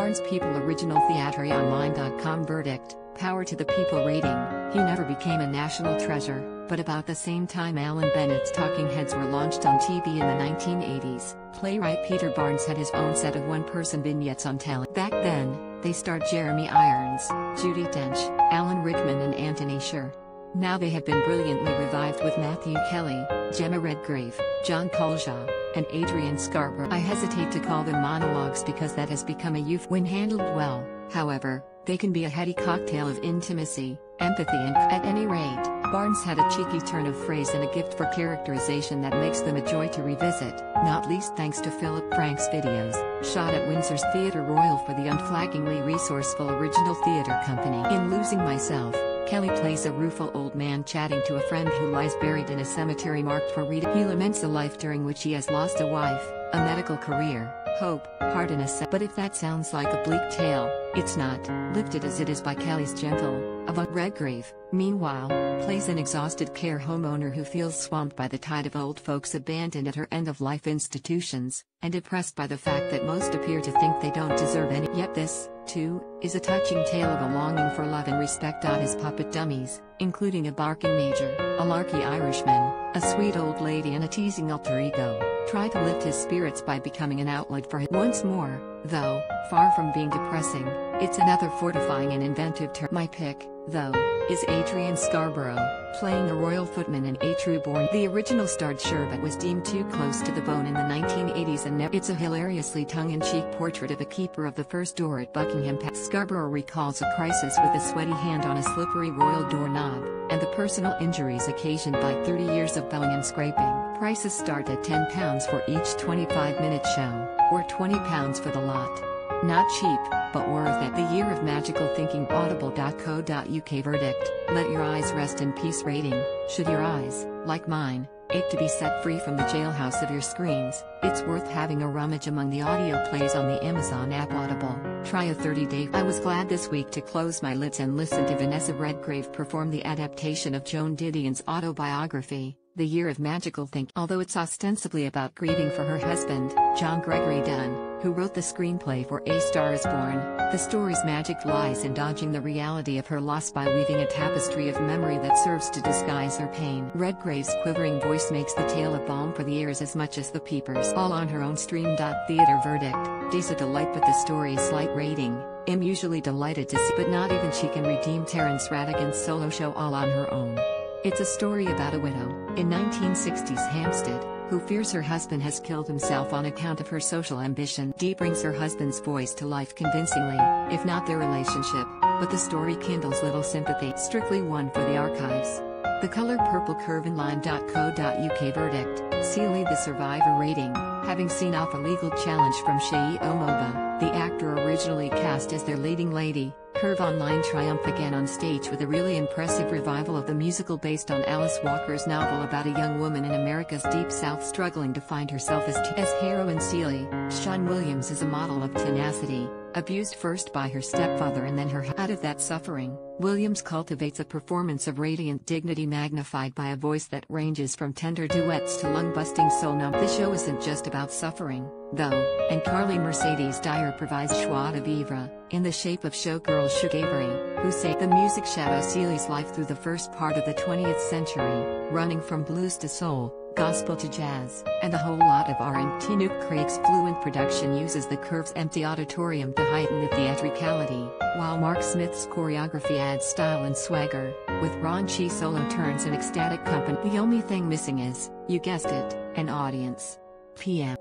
Barnes People Original TheatreOnline.com verdict, Power to the People rating. He never became a national treasure, but about the same time Alan Bennett's Talking Heads were launched on TV in the 1980s, playwright Peter Barnes had his own set of one-person vignettes on talent. Back then, they starred Jeremy Irons, Judi Dench, Alan Rickman and Anthony Sher. Now they have been brilliantly revived with Matthew Kelly, Gemma Redgrave, John Colja, and Adrian Scarborough. I hesitate to call them monologues because that has become a youth. When handled well, however, they can be a heady cocktail of intimacy, empathy and at any rate, Barnes had a cheeky turn of phrase and a gift for characterization that makes them a joy to revisit, not least thanks to Philip Frank's videos, shot at Windsor's Theatre Royal for the unflaggingly resourceful Original Theatre Company. In Losing Myself, Kelly plays a rueful old man chatting to a friend who lies buried in a cemetery marked for reading. He laments a life during which he has lost a wife, a medical career, hope, heart and a but if that sounds like a bleak tale, it's not, lifted as it is by Kelly's gentle, Redgrave, meanwhile, plays an exhausted care homeowner who feels swamped by the tide of old folks abandoned at her end-of-life institutions, and depressed by the fact that most appear to think they don't deserve any. Yet this, too, is a touching tale of a longing for love and respect. His puppet dummies, including a barking major, a larky Irishman, a sweet old lady and a teasing alter ego, try to lift his spirits by becoming an outlet for his. Once more, though, far from being depressing, it's another fortifying and inventive turn. My pick, though, is Adrian Scarborough, playing a royal footman in A True Born. The original starred Sher but was deemed too close to the bone in the 1980s and never. It's a hilariously tongue-in-cheek portrait of a keeper of the first door at Buckingham Palace. Scarborough recalls a crisis with a sweaty hand on a slippery royal doorknob, and the personal injuries occasioned by 30 years of bowing and scraping. Prices start at £10 for each 25-minute show, or £20 for the lot. Not cheap, but worth it. The Year of Magical Thinking Audible.co.uk verdict, Let Your Eyes Rest in Peace rating. Should your eyes, like mine, ache to be set free from the jailhouse of your screens, it's worth having a rummage among the audio plays on the Amazon app Audible. Try a 30-day. I was glad this week to close my lids and listen to Vanessa Redgrave perform the adaptation of Joan Didion's autobiography, The Year of Magical Thinking. Although it's ostensibly about grieving for her husband, John Gregory Dunn, who wrote the screenplay for A Star is Born, the story's magic lies in dodging the reality of her loss by weaving a tapestry of memory that serves to disguise her pain. Redgrave's quivering voice makes the tale a balm for the ears as much as the peepers. All on her own stream. Theater verdict, D's a delight but the story's slight rating, I'm usually delighted to see but not even she can redeem Terence Rattigan's solo show All on Her Own. It's a story about a widow, in 1960s Hampstead, who fears her husband has killed himself on account of her social ambition. Dee brings her husband's voice to life convincingly, if not their relationship, but the story kindles little sympathy. Strictly one for the archives. The Color Purple Curve-in-line.co.uk verdict, Seeley the Survivor rating, having seen off a legal challenge from Seyi Omoba, the actor originally cast as their leading lady, Curve Online triumph again on stage with a really impressive revival of the musical based on Alice Walker's novel about a young woman in America's Deep South struggling to find herself as heroine. Seeley, Sean Williams is a model of tenacity, abused first by her stepfather and then her out of that suffering. Williams cultivates a performance of radiant dignity magnified by a voice that ranges from tender duets to lung-busting soul-numb. The show isn't just about suffering, though, and Carly Mercedes Dyer provides joie de vivre, in the shape of showgirl Shug Avery, who saved the music shadows Seeley's life through the first part of the 20th century, running from blues to soul, gospel to jazz, and a whole lot of R&B. Nuke Craig's fluent production uses the Curve's empty auditorium to heighten the theatricality, while Mark Smith's choreography adds style and swagger, with raunchy solo turns and ecstatic company. The only thing missing is, you guessed it, an audience. PM.